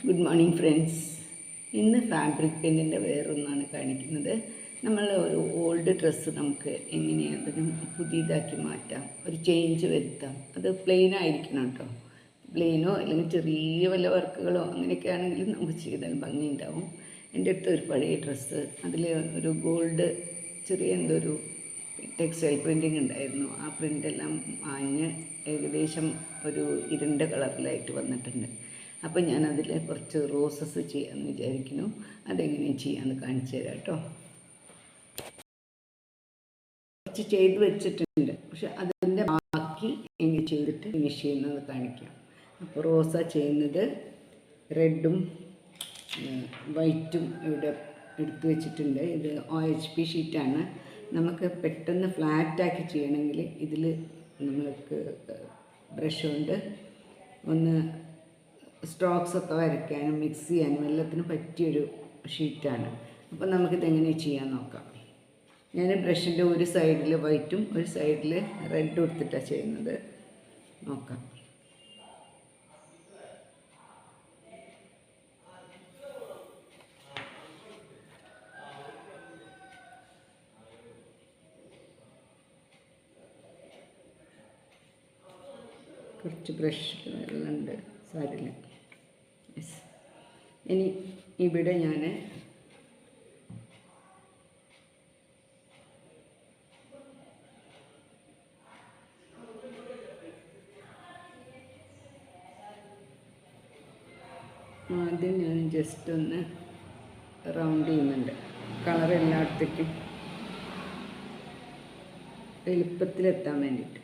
Good morning friends. ഇന്ന് fabric പെയിൻറ്റിൻ്റെ വേറൊന്നാണ് കാണിക്കുന്നത്. നമ്മൾ ഒരു ഓൾഡ് ഡ്രസ്സ് നമുക്ക് എങ്ങനെയാണെങ്കിലും പുതിയതാക്കി മാറ്റാം, ഒരു ചേഞ്ച് വരുത്താം. അത് പ്ലെയിൻ ആയിരിക്കണം കേട്ടോ. പ്ലെയിനോ അല്ലെങ്കിൽ ചെറിയ വല്ല വർക്കുകളോ അങ്ങനെയൊക്കെ ആണെങ്കിലും നമുക്ക് ചെയ്താൽ ഭംഗിയുണ്ടാവും. എൻ്റെ അടുത്ത് ഒരു പഴയ ഡ്രസ്സ്, അതിൽ ഒരു ഗോൾഡ് ചെറിയ എന്തോ ഒരു ടെക്സ്റ്റൈൽ പ്രിൻറ്റിങ് ഉണ്ടായിരുന്നു. ആ പ്രിൻ്റെല്ലാം മാഞ്ഞ് ഏകദേശം ഒരു ഇരുണ്ട കളറിലായിട്ട് വന്നിട്ടുണ്ട്. അപ്പോൾ ഞാനതിൽ കുറച്ച് റോസസ് ചെയ്യാമെന്ന് വിചാരിക്കുന്നു. അതെങ്ങനെ ചെയ്യാമെന്ന് കാണിച്ചു തരാം കേട്ടോ. കുറച്ച് ചെയ്ത് വെച്ചിട്ടുണ്ട്, പക്ഷെ അതിൻ്റെ ബാക്കി എങ്ങനെ ചെയ്തിട്ട് ഫിനിഷ് ചെയ്യുന്നത് കാണിക്കാം. അപ്പോൾ റോസ ചെയ്യുന്നത് റെഡും വൈറ്റും ഇവിടെ എടുത്തു വെച്ചിട്ടുണ്ട്. ഇത് OHP ഷീറ്റാണ്. നമുക്ക് പെട്ടെന്ന് ഫ്ലാറ്റാക്കി ചെയ്യണമെങ്കിൽ ഇതിൽ നമുക്ക് ബ്രഷ് കൊണ്ട് ഒന്ന് സ്ട്രോക്സൊക്കെ വരയ്ക്കാനും മിക്സ് ചെയ്യാനും എല്ലാത്തിനും പറ്റിയൊരു ഷീറ്റാണ്. അപ്പോൾ നമുക്കിതെങ്ങനെ ചെയ്യാൻ നോക്കാം. ഞാൻ ബ്രഷിൻ്റെ ഒരു സൈഡിൽ വൈറ്റും ഒരു സൈഡിൽ റെഡും എടുത്തിട്ടാണ് ചെയ്യുന്നത്. നോക്കാം. കുറച്ച് ബ്രഷ് വെള്ളമുണ്ട്, സാരില്ല. യെസ്. ഇനി ഇവിടെ ഞാൻ ആദ്യം ജസ്റ്റ് ഒന്ന് റൗണ്ട് ചെയ്യുന്നുണ്ട്, കളർ എല്ലായിടത്തേക്കും എളുപ്പത്തിലെത്താൻ വേണ്ടിയിട്ട്.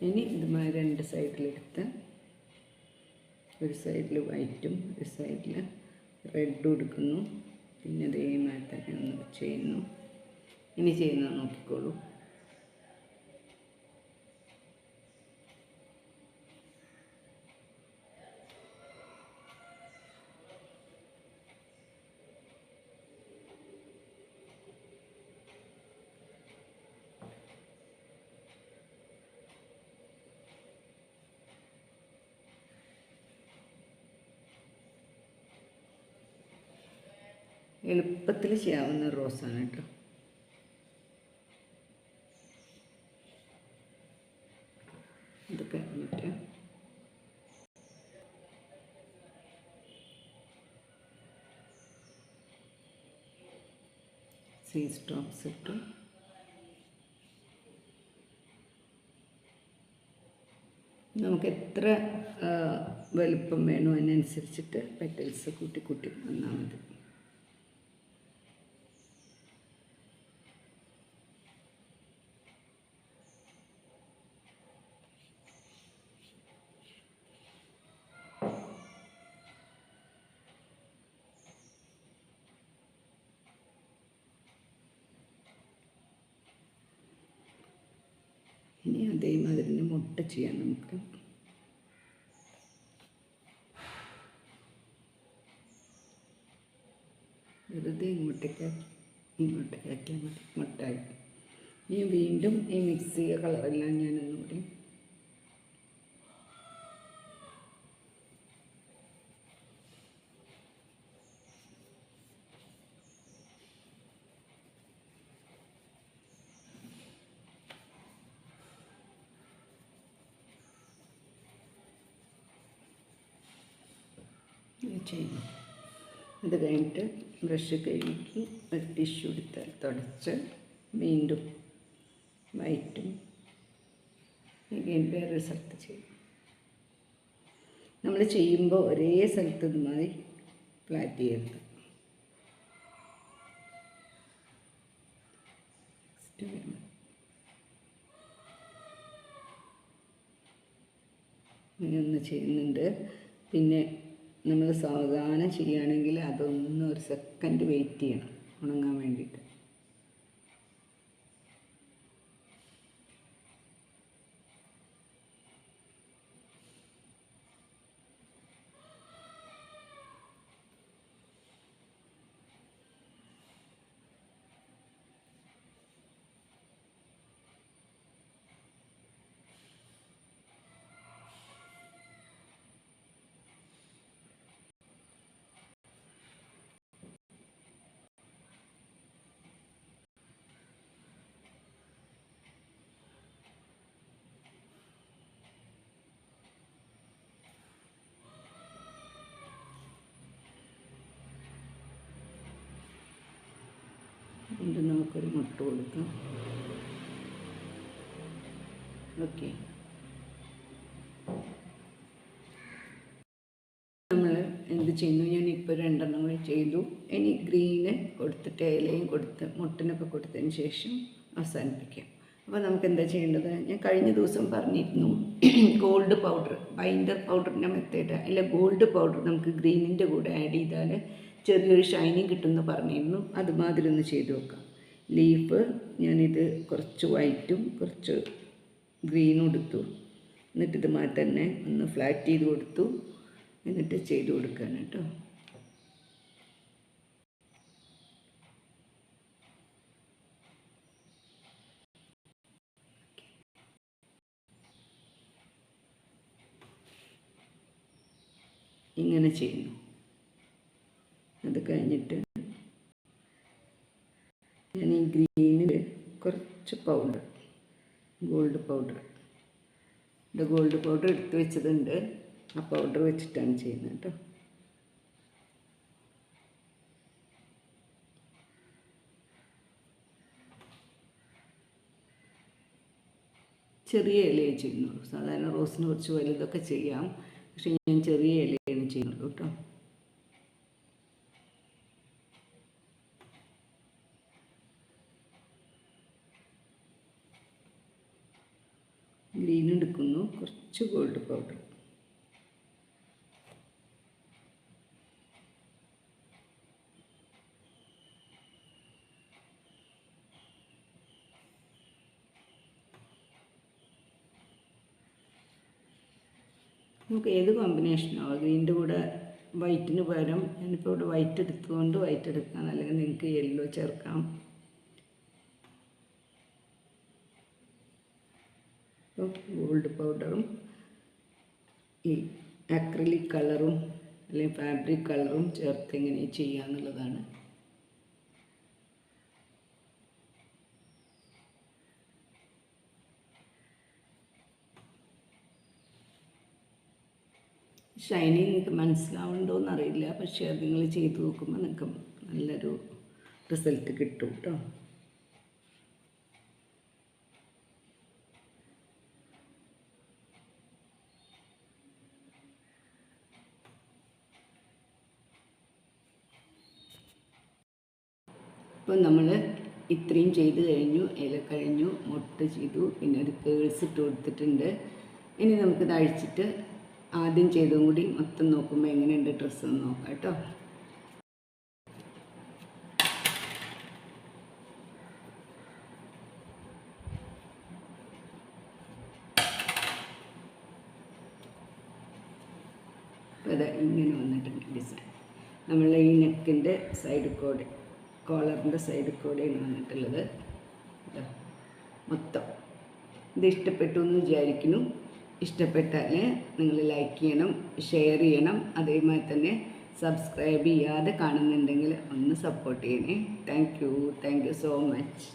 ഇനി ഇതുമായി രണ്ട് സൈഡിലെടുത്ത് ഒരു സൈഡിൽ വൈറ്റും ഒരു സൈഡിൽ റെഡും എടുക്കുന്നു. പിന്നെ അതേമാതിരി തന്നെ ഒന്ന് ചെയ്യുന്നു. ഇനി ചെയ്യുന്നത് നോക്കിക്കോളൂ. എളുപ്പത്തിൽ ചെയ്യാവുന്ന റോസാണ് കേട്ടോ. ഇത് കഴിഞ്ഞിട്ട് സ്ട്രോക്സ് ഇട്ടു. നമുക്ക് എത്ര വലുപ്പം വേണോ അതിനനുസരിച്ചിട്ട് പെറ്റൽസ് കൂട്ടി കൂട്ടി വന്നാൽ മതി. ഇനി അതേമാതിരി മുട്ട ചെയ്യാം നമുക്ക്. വെറുതെ ഇങ്ങോട്ടേക്കാക്കിയാൽ മതി, മുട്ടായി. ഇനി വീണ്ടും ഈ മിക്സ് ചെയ്യുക കളറെല്ലാം ഞാനൊന്നുകൂടി ചെയ്യും. അത് കഴിഞ്ഞിട്ട് ബ്രഷ് കഴുകി ഒരു ടിഷ്യൂ എടുത്ത് തുടച്ച് വീണ്ടും വൈറ്റും വേറൊരു സ്ഥലത്ത് ചെയ്യും. നമ്മൾ ചെയ്യുമ്പോൾ ഒരേ സ്ഥലത്ത് ഇതുമായി ഫ്ലാറ്റ് ചെയ്യരുത്. ഇങ്ങനെയൊന്ന് ചെയ്യുന്നുണ്ട്. പിന്നെ നമ്മൾ സാവധാനം ചെയ്യുകയാണെങ്കിൽ അതൊന്ന് ഒരു സെക്കൻഡ് വെയിറ്റ് ചെയ്യണം ഉണങ്ങാൻ വേണ്ടിയിട്ട്. എന്നിട്ട് നമുക്കൊരു മുട്ട കൊടുക്കാം. ഓക്കെ, നമ്മൾ എന്ത് ചെയ്യുന്നു, ഞാനിപ്പോൾ 2 കൂടി ചെയ്തു. ഇനി ഗ്രീന് കൊടുത്തിട്ട് ഇലയും കൊടുത്ത് മുട്ടനൊക്കെ കൊടുത്തതിന് ശേഷം അവസാനിപ്പിക്കാം. അപ്പോൾ നമുക്ക് എന്താ ചെയ്യേണ്ടത്, ഞാൻ കഴിഞ്ഞ ദിവസം പറഞ്ഞിരുന്നു ഗോൾഡ് പൗഡർ, ബൈൻഡർ പൗഡറിൻ്റെ മെത്തേഡ്. അതിൽ ഗോൾഡ് പൗഡർ നമുക്ക് ഗ്രീനിൻ്റെ കൂടെ ആഡ് ചെയ്താൽ ചെറിയൊരു ഷൈനിങ് കിട്ടുമെന്ന് പറഞ്ഞിരുന്നു. അതുമാതിരി ഒന്ന് ചെയ്ത് നോക്കാം. ലീഫ് ഞാനിത് കുറച്ച് വൈറ്റും കുറച്ച് ഗ്രീനും എടുത്തു. എന്നിട്ട് ഇതുമായി തന്നെ ഒന്ന് ഫ്ലാറ്റ് ചെയ്ത് കൊടുത്തു. എന്നിട്ട് ചെയ്ത് കൊടുക്കാൻ കേട്ടോ. ഇങ്ങനെ ചെയ്യുന്നു. അത് കഴിഞ്ഞിട്ട് ഞാൻ ഈ ഗ്രീനിൽ കുറച്ച് പൗഡർ, ഗോൾഡ് പൗഡർ, ഇത് ഗോൾഡ് പൗഡർ എടുത്ത് വെച്ചതുണ്ട്. ആ പൗഡർ വെച്ചിട്ടാണ് ചെയ്യുന്നത് കേട്ടോ. ചെറിയ ഇലയെ ചെയ്യുന്നുള്ളൂ. സാധാരണ റോസിന് കുറച്ച് വലുതൊക്കെ ചെയ്യാം, പക്ഷെ ഞാൻ ചെറിയ ഇലയാണ് ചെയ്യുന്നുള്ളൂ കേട്ടോ. ഗ്രീൻ എടുക്കുന്നു, കുറച്ച് ഗോൾഡ് പൗഡർ. നമുക്ക് ഏത് കോമ്പിനേഷനോ, ഗ്രീനിൻ്റെ കൂടെ വൈറ്റിന് പകരം ഞാനിപ്പോൾ ഇവിടെ വൈറ്റ് എടുത്തുകൊണ്ട് വൈറ്റ് എടുക്കാം, അല്ലെങ്കിൽ നിങ്ങൾക്ക് യെല്ലോ ചേർക്കാം. അപ്പോൾ ഗോൾഡ് പൗഡറും ഈ അക്രിലിക് കളറും അല്ലെങ്കിൽ ഫാബ്രിക് കളറും ചേർത്ത് എങ്ങനെ ചെയ്യാന്നുള്ളതാണ്. ഷൈനിങ് നിങ്ങൾക്ക് മനസ്സിലാവുന്നുണ്ടോയെന്ന് അറിയില്ല, പക്ഷേ അത് നിങ്ങൾ ചെയ്ത് നോക്കുമ്പോൾ നിങ്ങൾക്ക് നല്ലൊരു റിസൾട്ട് കിട്ടും കേട്ടോ. ഇപ്പോൾ നമ്മൾ ഇത്രയും ചെയ്ത് കഴിഞ്ഞു. ഇല കഴിഞ്ഞു, മുട്ട ചെയ്തു, പിന്നെ ഒരു കേൾസ് ഇട്ട് കൊടുത്തിട്ടുണ്ട്. ഇനി നമുക്കിത് അഴിച്ചിട്ട് ആദ്യം ചെയ്തും കൂടി മൊത്തം നോക്കുമ്പോൾ എങ്ങനെയുണ്ട് ഡ്രസ്സ് എന്ന് നോക്കാം കേട്ടോ. അപ്പോൾ അത് ഇങ്ങനെ വന്നിട്ടുണ്ട് ഡിസൈൻ. നമ്മൾ ഈ നെക്കിൻ്റെ സൈഡ് കൂടെ, കോളറിൻ്റെ സൈഡ് കൂടെയാണ് വന്നിട്ടുള്ളത് മൊത്തം. ഇത് ഇഷ്ടപ്പെട്ടു എന്ന് വിചാരിക്കുന്നു. ഇഷ്ടപ്പെട്ടാൽ നിങ്ങൾ ലൈക്ക് ചെയ്യണം, ഷെയർ ചെയ്യണം. അതേമാതിരി തന്നെ സബ്സ്ക്രൈബ് ചെയ്യാതെ കാണുന്നുണ്ടെങ്കിൽ ഒന്ന് സപ്പോർട്ട് ചെയ്യണേ. Thank you so much.